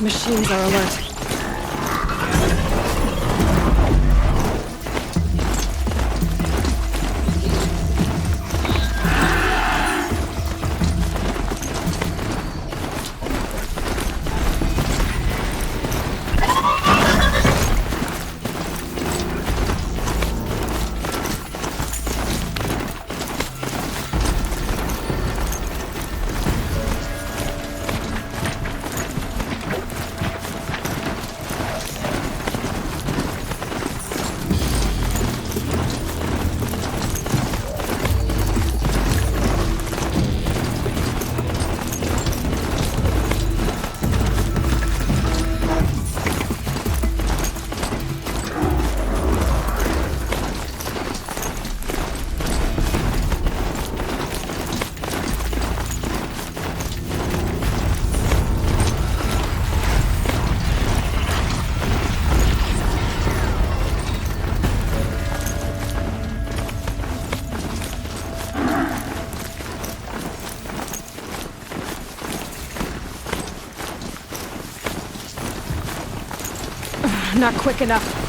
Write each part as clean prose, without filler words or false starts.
Machines are alert. Not quick enough.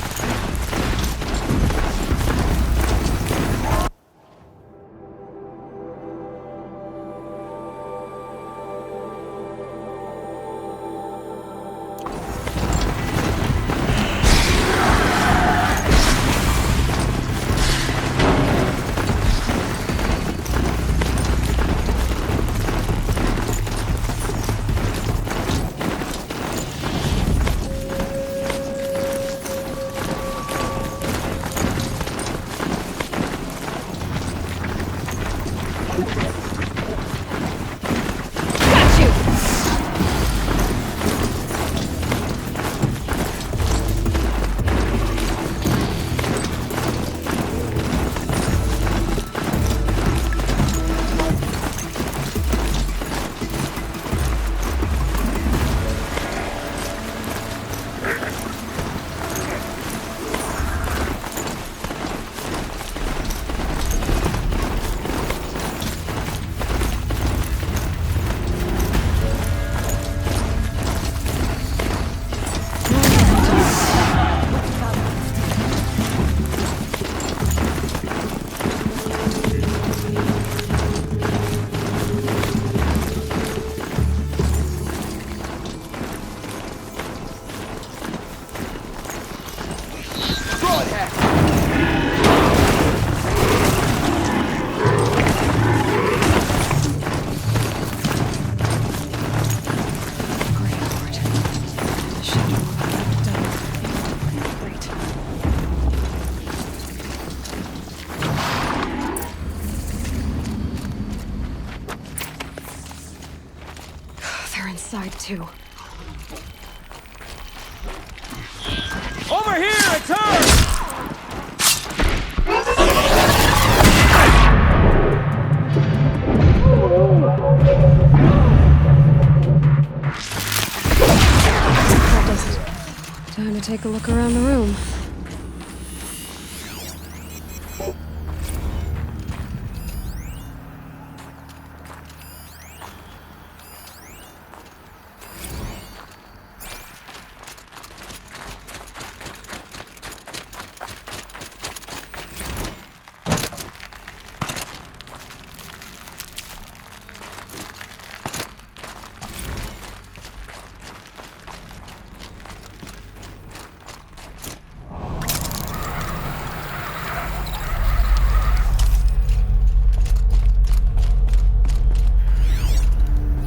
Inside too. Over here, it's her! That does it. Time to take a look around the room.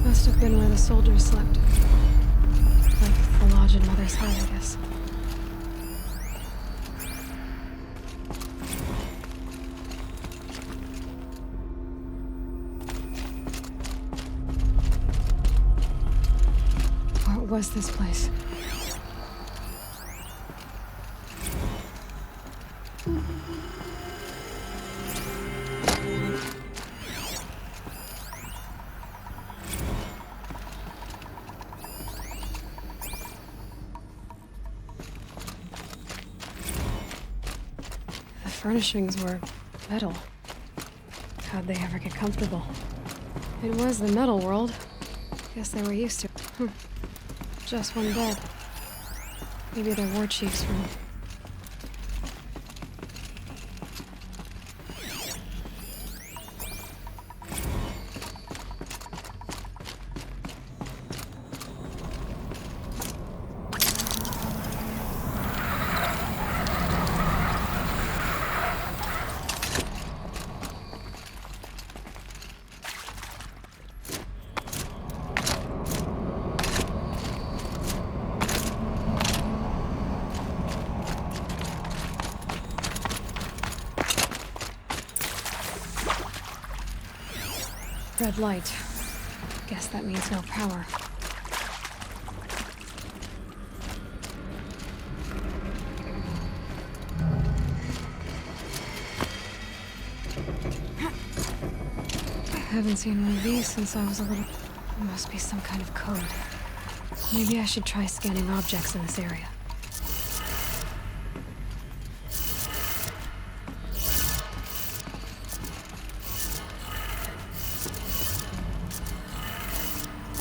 Must have been where the soldiers slept. Like the lodge in Mother's Heart, I guess. What was this place? The furnishings were metal. How'd they ever get comfortable? It was the metal world. Guess they were used to it. Just one dead. Maybe they're war chiefs from... Red light. Guess that means no power. I haven't seen one of these since I was a little... There must be some kind of code. Maybe I should try scanning objects in this area.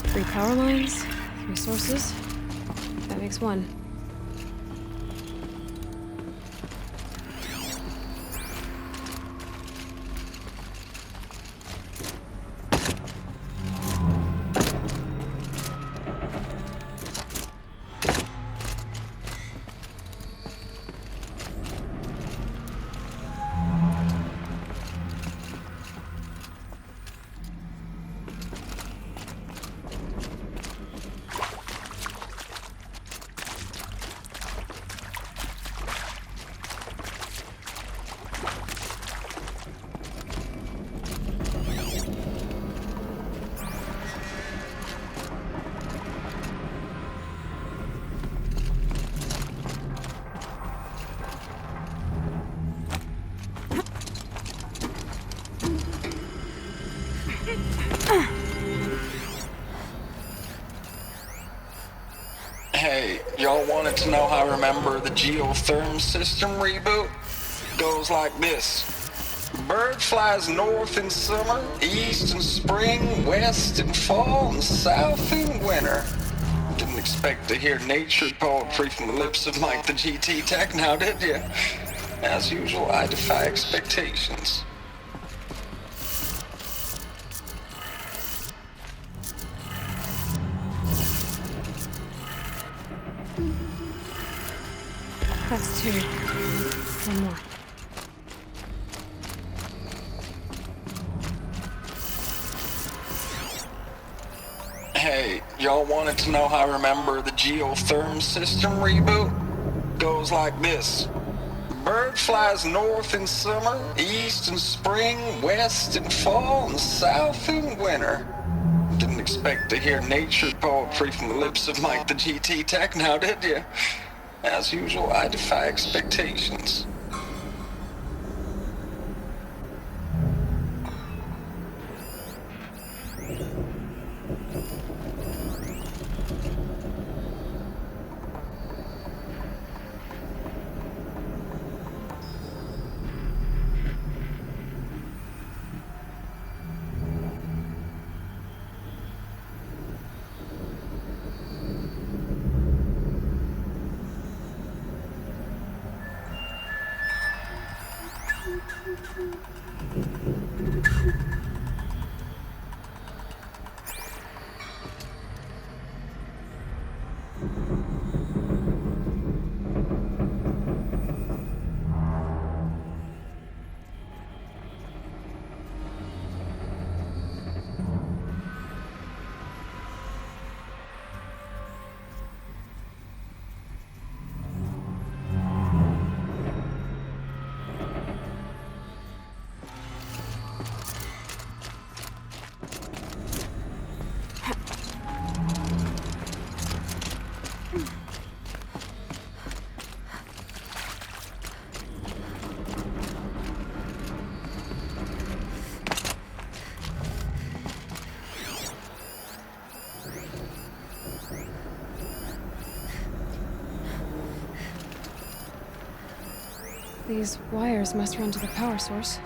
Three power lines, 3 sources. That makes 1. Hey, y'all wanted to know how I remember the geotherm system reboot? Goes like this. Bird flies north in summer, east in spring, west in fall, and south in winter. Didn't expect to hear nature poetry from the lips of Mike the GT Tech now, did you? As usual, I defy expectations. That's 2. One more. Hey, y'all wanted to know how I remember the geotherm system reboot? Goes like this. Bird flies north in summer, east in spring, west in fall, and south in winter. Didn't expect to hear nature poetry from the lips of Mike the GT Tech now, did you? As usual, I defy expectations. These wires must run to the power source.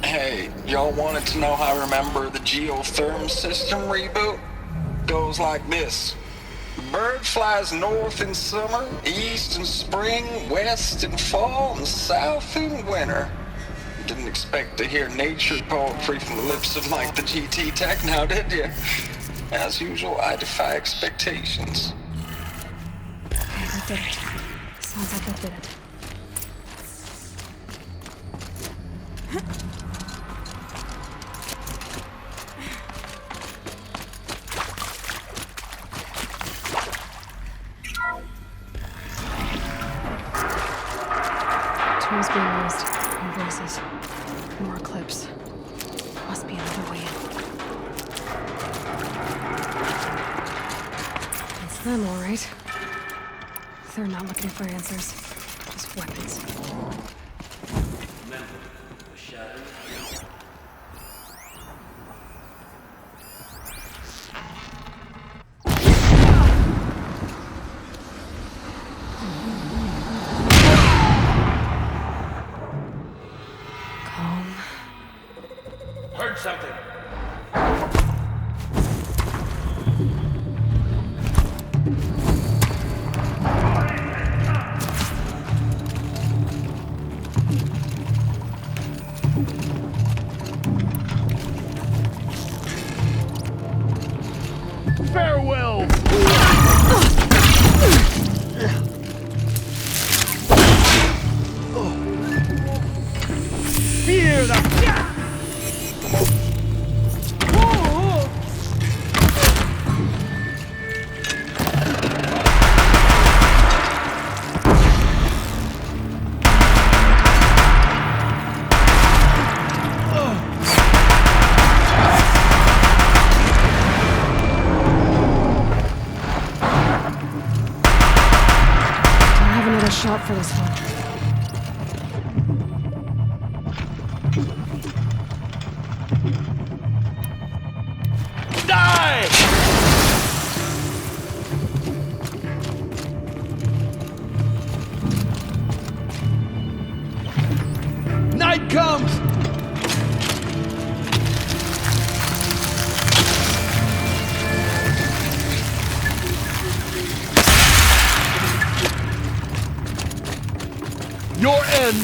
Hey, y'all wanted to know how I remember the geotherm system reboot? Goes like this. Bird flies north in summer, east in spring, west in fall, and south in winter. Didn't expect to hear nature poetry from the lips of Mike the GT Tech now, did you? As usual, I defy expectations. Okay, that did it. Sounds like that did it. Tools being used. More voices. More clips. Must be another way in. It's them, all right. They're not looking for answers. Just weapons. Remember, the shadow. Calm. Heard something. Farewell! Fear the... I'll have another shot for this one. Die! Night comes! Your end!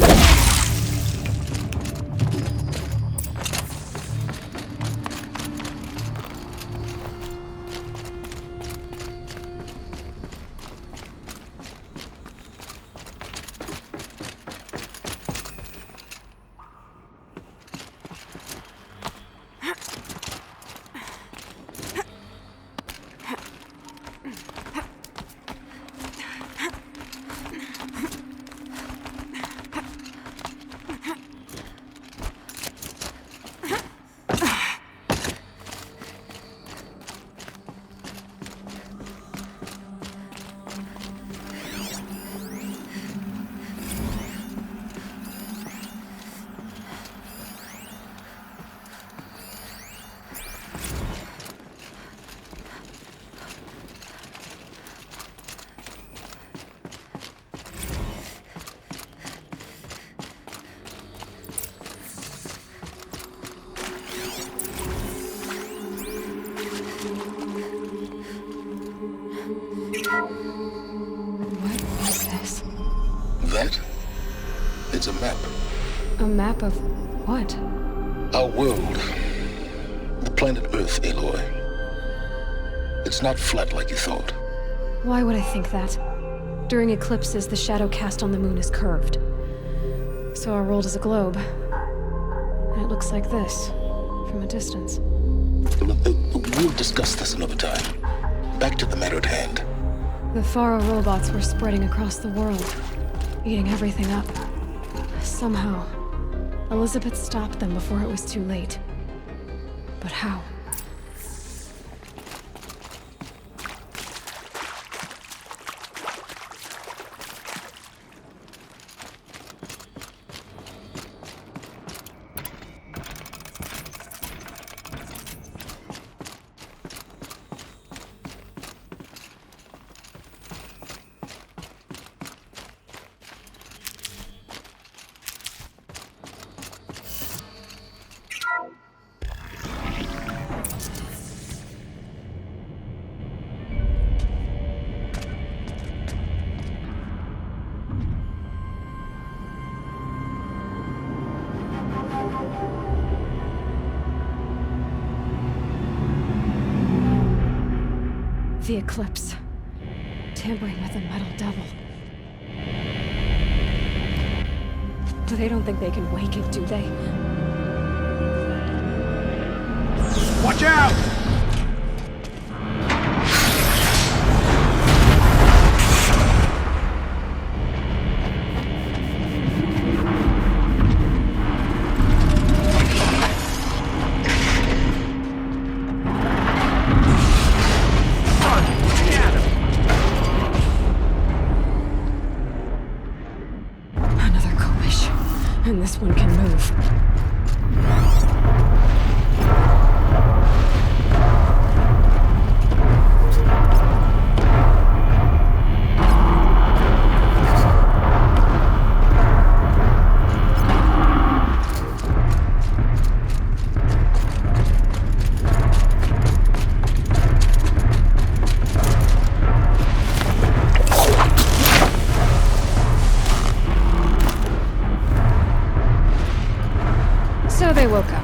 What is this? That? It's a map. A map of what? Our world. The planet Earth, Aloy. It's not flat like you thought. Why would I think that? During eclipses, the shadow cast on the moon is curved. So our world is a globe. And it looks like this, from a distance. We'll discuss this another time. Back to the matter at hand. The Faro robots were spreading across the world, eating everything up. Somehow, Elizabeth stopped them before it was too late. But how? The Eclipse. Tampering with the Metal Devil. They don't think they can wake it, do they? Watch out! Another Kobish. And this one can move. So they woke up.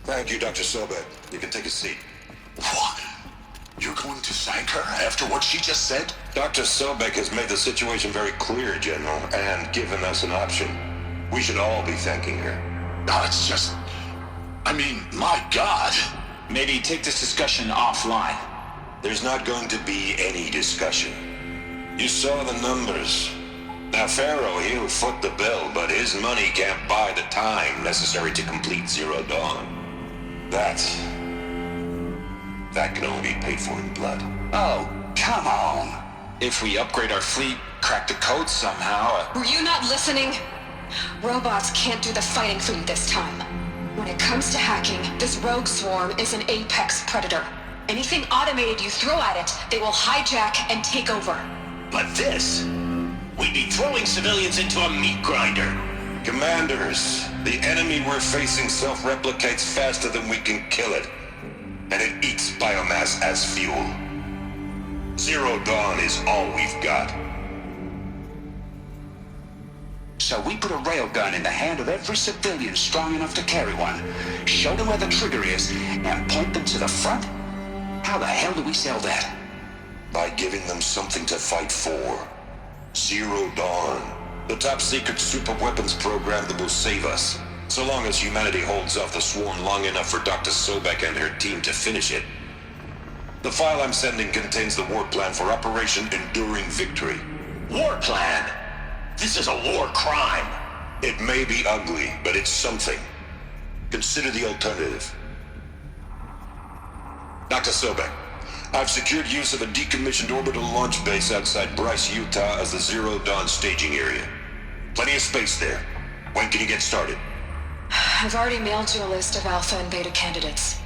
Thank you, Dr. Sobek. You can take a seat. What? You're going to thank her after what she just said? Dr. Sobek has made the situation very clear, General, and given us an option. We should all be thanking her. No, it's just... I mean, my God. Maybe take this discussion offline. There's not going to be any discussion. You saw the numbers. Now, Pharaoh, he'll foot the bill, but his money can't buy the time necessary to complete Zero Dawn. That can only be paid for in blood. Oh, come on. If we upgrade our fleet, crack the code somehow, Were you not listening? Robots can't do the fighting for you this time. When it comes to hacking, this rogue swarm is an apex predator. Anything automated you throw at it, they will hijack and take over. But this? We'd be throwing civilians into a meat grinder. Commanders, the enemy we're facing self-replicates faster than we can kill it. And it eats biomass as fuel. Zero Dawn is all we've got. So we put a railgun in the hand of every civilian strong enough to carry one, show them where the trigger is, and point them to the front? How the hell do we sell that? By giving them something to fight for. Zero Dawn. The top-secret super-weapons program that will save us. So long as humanity holds off the swarm long enough for Dr. Sobek and her team to finish it. The file I'm sending contains the war plan for Operation Enduring Victory. War plan? This is a war crime. It may be ugly, but it's something. Consider the alternative. Dr. Sobek, I've secured use of a decommissioned orbital launch base outside Bryce, Utah as the Zero Dawn staging area. Plenty of space there. When can you get started? I've already mailed you a list of alpha and beta candidates.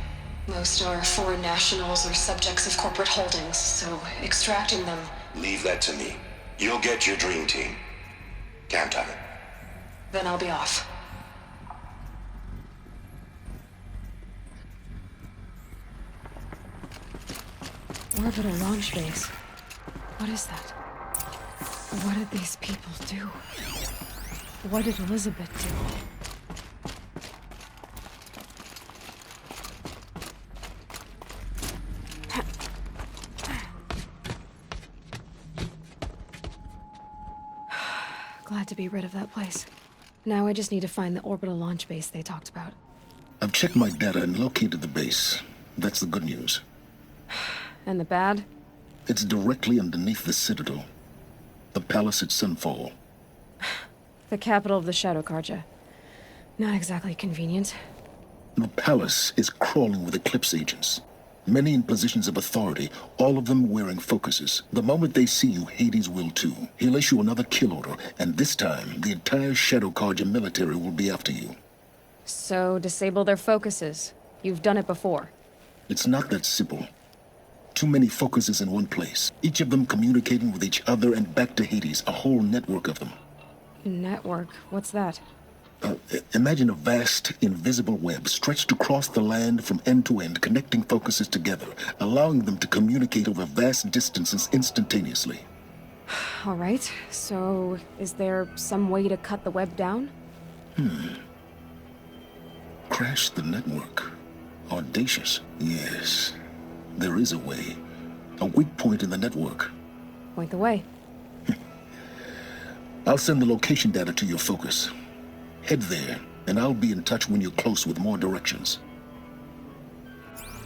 Most are foreign nationals or subjects of corporate holdings, so extracting them... Leave that to me. You'll get your dream team. Count on it. Then I'll be off. Orbital launch base. What is that? What did these people do? What did Elizabeth do? Glad to be rid of that place. Now I just need to find the orbital launch base they talked about. I've checked my data and located the base. That's the good news. And the bad? It's directly underneath the Citadel. The palace at Sunfall. The capital of the Shadow Carja. Not exactly convenient. The palace is crawling with Eclipse agents. Many in positions of authority, all of them wearing focuses. The moment they see you, Hades will too. He'll issue another kill order, and this time, the entire Shadow Carja military will be after you. So, disable their focuses. You've done it before. It's not that simple. Too many focuses in one place. Each of them communicating with each other and back to Hades, a whole network of them. Network? What's that? Imagine a vast, invisible web stretched across the land from end to end, connecting focuses together, allowing them to communicate over vast distances instantaneously. All right, so is there some way to cut the web down? Crash the network. Audacious. Yes, there is a way. A weak point in the network. Point the way. I'll send the location data to your focus. Head there, and I'll be in touch when you're close with more directions.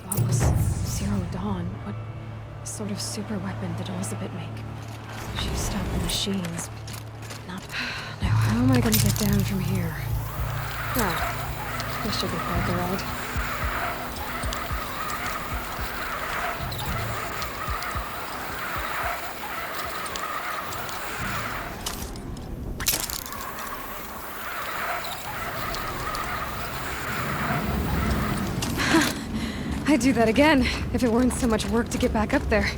What was Zero Dawn? What sort of super weapon did Elizabeth make? She stopped the machines. Not... Now, how am I gonna get down from here? Ah, this should be quite the ride. I'd do that again, if it weren't so much work to get back up there.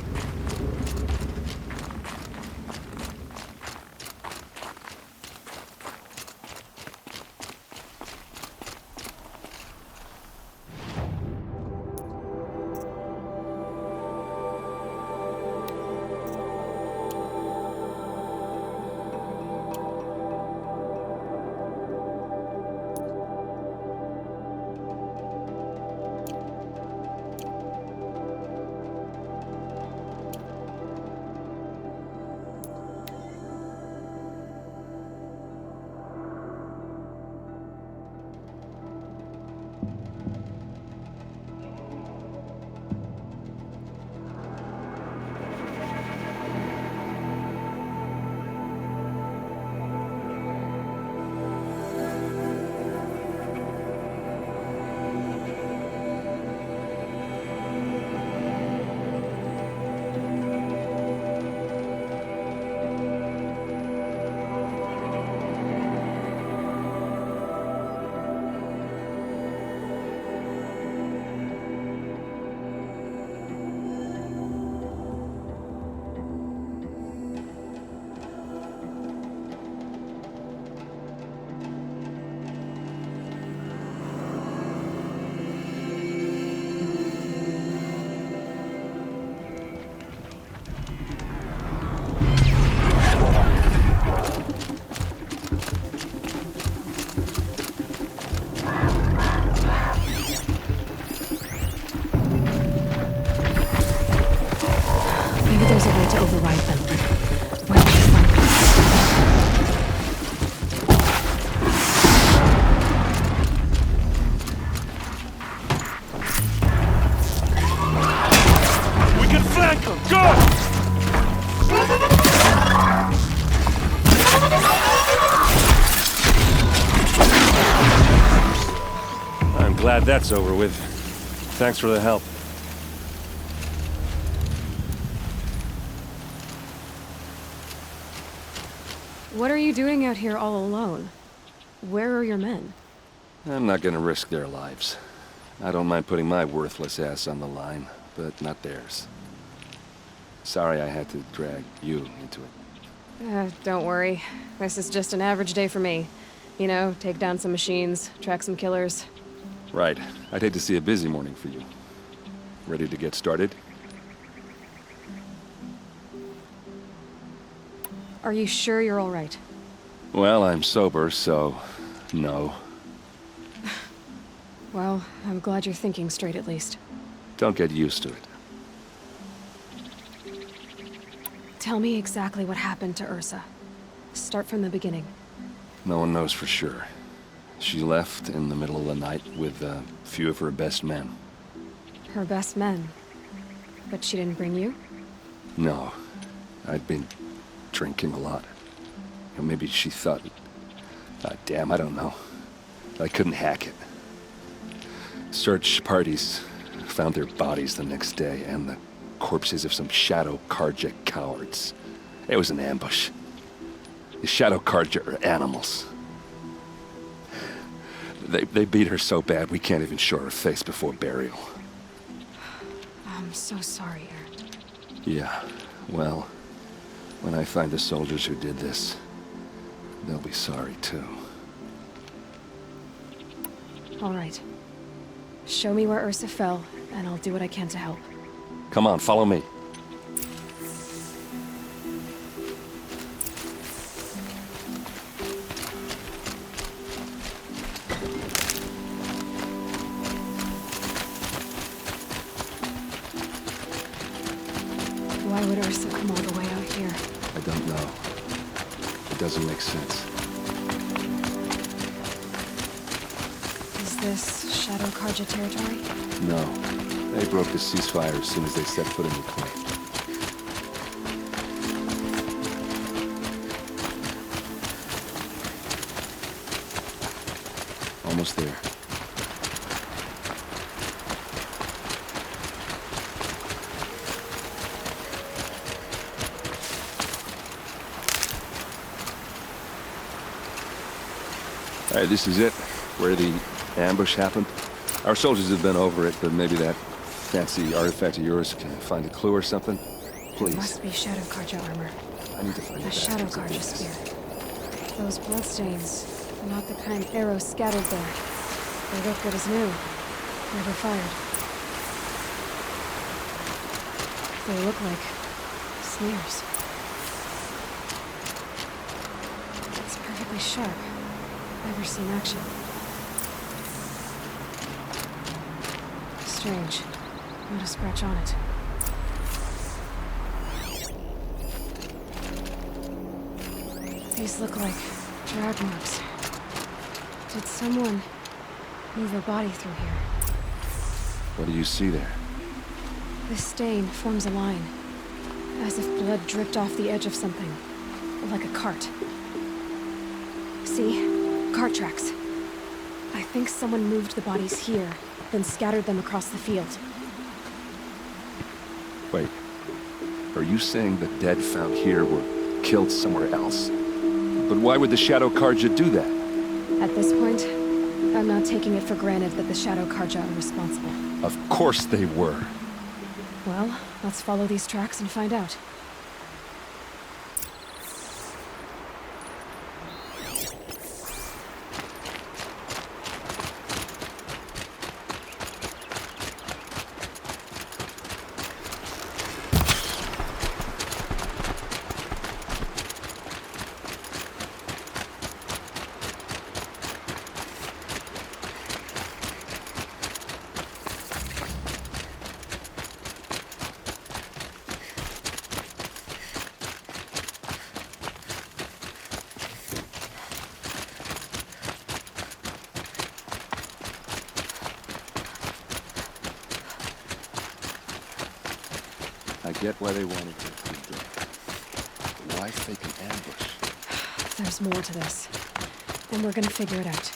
Flank them! Go! I'm glad that's over with. Thanks for the help. What are you doing out here all alone? Where are your men? I'm not gonna risk their lives. I don't mind putting my worthless ass on the line, but not theirs. Sorry I had to drag you into it. Don't worry. This is just an average day for me. You know, take down some machines, track some killers. Right. I'd hate to see a busy morning for you. Ready to get started? Are you sure you're all right? Well, I'm sober, so... no. Well, I'm glad you're thinking straight at least. Don't get used to it. Tell me exactly what happened to Ursa. Start from the beginning. No one knows for sure. She left in the middle of the night with a few of her best men. Her best men? But she didn't bring you? No. I'd been drinking a lot. Or maybe she thought... damn, I don't know. I couldn't hack it. Search parties found their bodies the next day, and the corpses of some Shadow Carja cowards. It was an ambush. The Shadow Carja are animals. They beat her so bad we can't even show her face before burial. I'm so sorry, Aaron. Yeah, well, when I find the soldiers who did this, they'll be sorry too. All right. Show me where Ursa fell, and I'll do what I can to help. Come on, follow me. Why would Ursa come all the way out here? I don't know. It doesn't make sense. Is this Shadow Carja territory? No. They broke the ceasefire as soon as they set foot in the claim. Almost there. All right, this is it. Where the ambush happened. Our soldiers have been over it, but maybe that fancy artifact of yours can find a clue or something? Please. It must be Shadow Carja armor. I need to find The Shadow Carja spear. Those bloodstains, not the kind arrows scattered there. They look good as new. Never fired. They look like smears. It's perfectly sharp. Never seen action. Strange. Not a scratch on it. These look like drag marks. Did someone move a body through here? What do you see there? This stain forms a line, as if blood dripped off the edge of something, like a cart. See? Cart tracks. I think someone moved the bodies here, then scattered them across the field. Wait. Are you saying the dead found here were killed somewhere else? But why would the Shadow Carja do that? At this point, I'm not taking it for granted that the Shadow Carja are responsible. Of course they were. Well, let's follow these tracks and find out. I get why they wanted to do that. But why fake an ambush? There's more to this. And we're gonna figure it out.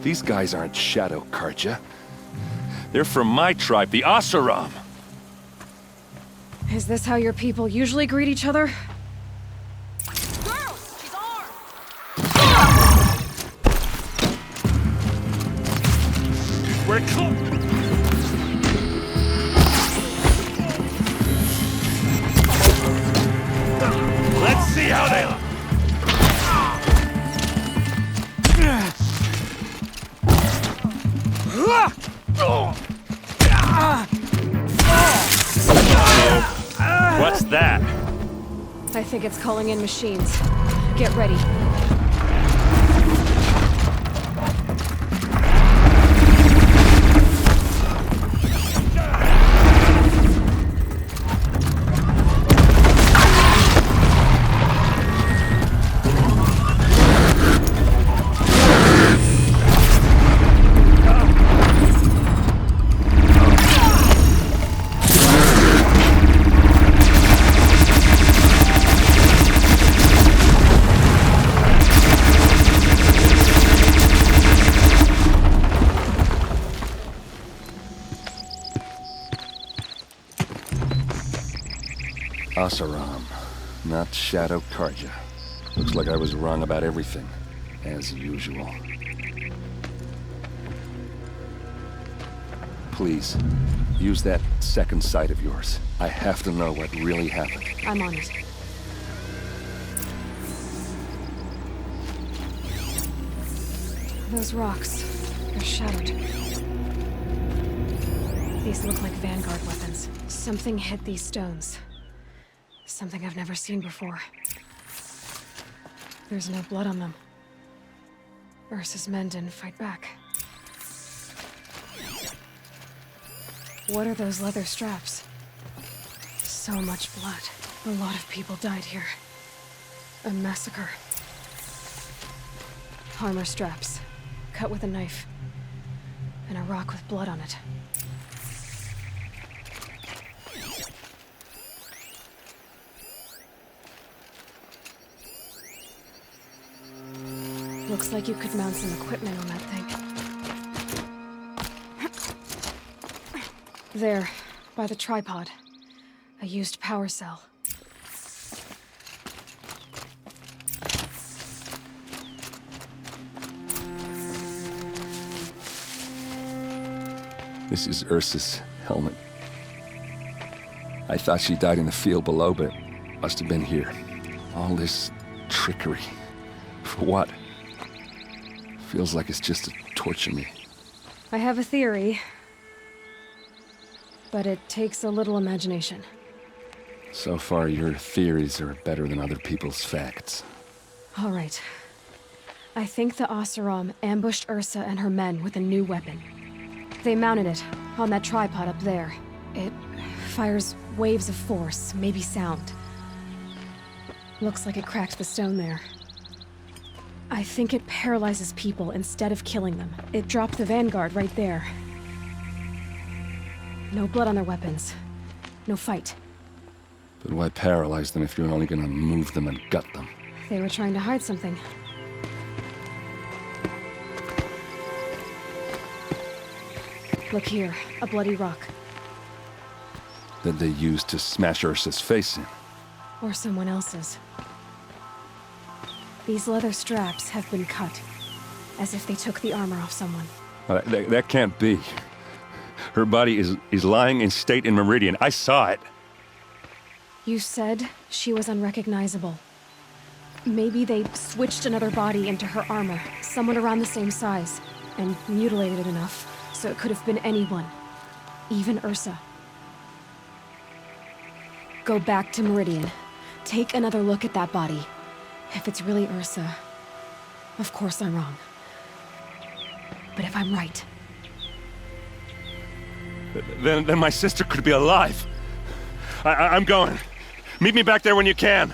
These guys aren't Shadow Carja. They're from my tribe, the Oseram. Is this how your people usually greet each other? Girls, she's armed! We're close! Let's see how they look! What's that? I think it's calling in machines. Get ready. Oseram, not Shadow Carja. Looks like I was wrong about everything, as usual. Please, use that second sight of yours. I have to know what really happened. I'm on it. Those rocks, they're shattered. These look like Vanguard weapons. Something hit these stones. Something I've never seen before. There's no blood on them. Ursa's men didn't fight back. What are those leather straps? So much blood. A lot of people died here. A massacre. Armor straps, cut with a knife. And a rock with blood on it. Looks like you could mount some equipment on that thing. There, by the tripod. A used power cell. This is Ursa's helmet. I thought she died in the field below, but it must have been here. All this trickery. For what? Feels like it's just to torture me. I have a theory. But it takes a little imagination. So far, your theories are better than other people's facts. All right. I think the Oseram ambushed Ursa and her men with a new weapon. They mounted it on that tripod up there. It fires waves of force, maybe sound. Looks like it cracked the stone there. I think it paralyzes people instead of killing them. It dropped the Vanguard right there. No blood on their weapons. No fight. But why paralyze them if you're only gonna move them and gut them? They were trying to hide something. Look here, a bloody rock. That they used to smash Ursa's face in. Or someone else's. These leather straps have been cut, as if they took the armor off someone. That can't be. Her body is lying in state in Meridian. I saw it. You said she was unrecognizable. Maybe they switched another body into her armor, someone around the same size, and mutilated it enough so it could have been anyone, even Ursa. Go back to Meridian. Take another look at that body. If it's really Ursa, Of course I'm wrong. But if I'm right, Then my sister could be alive. I'm going. Meet me back there when you can.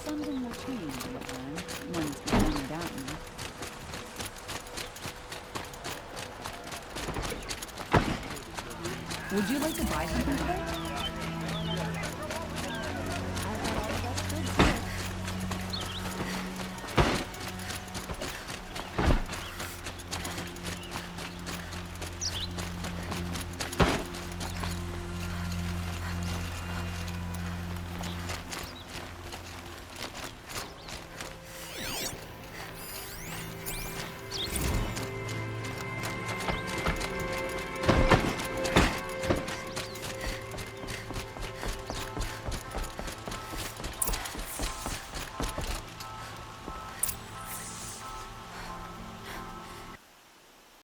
Something will change in time when it's becoming doubting. Would you like to buy something today?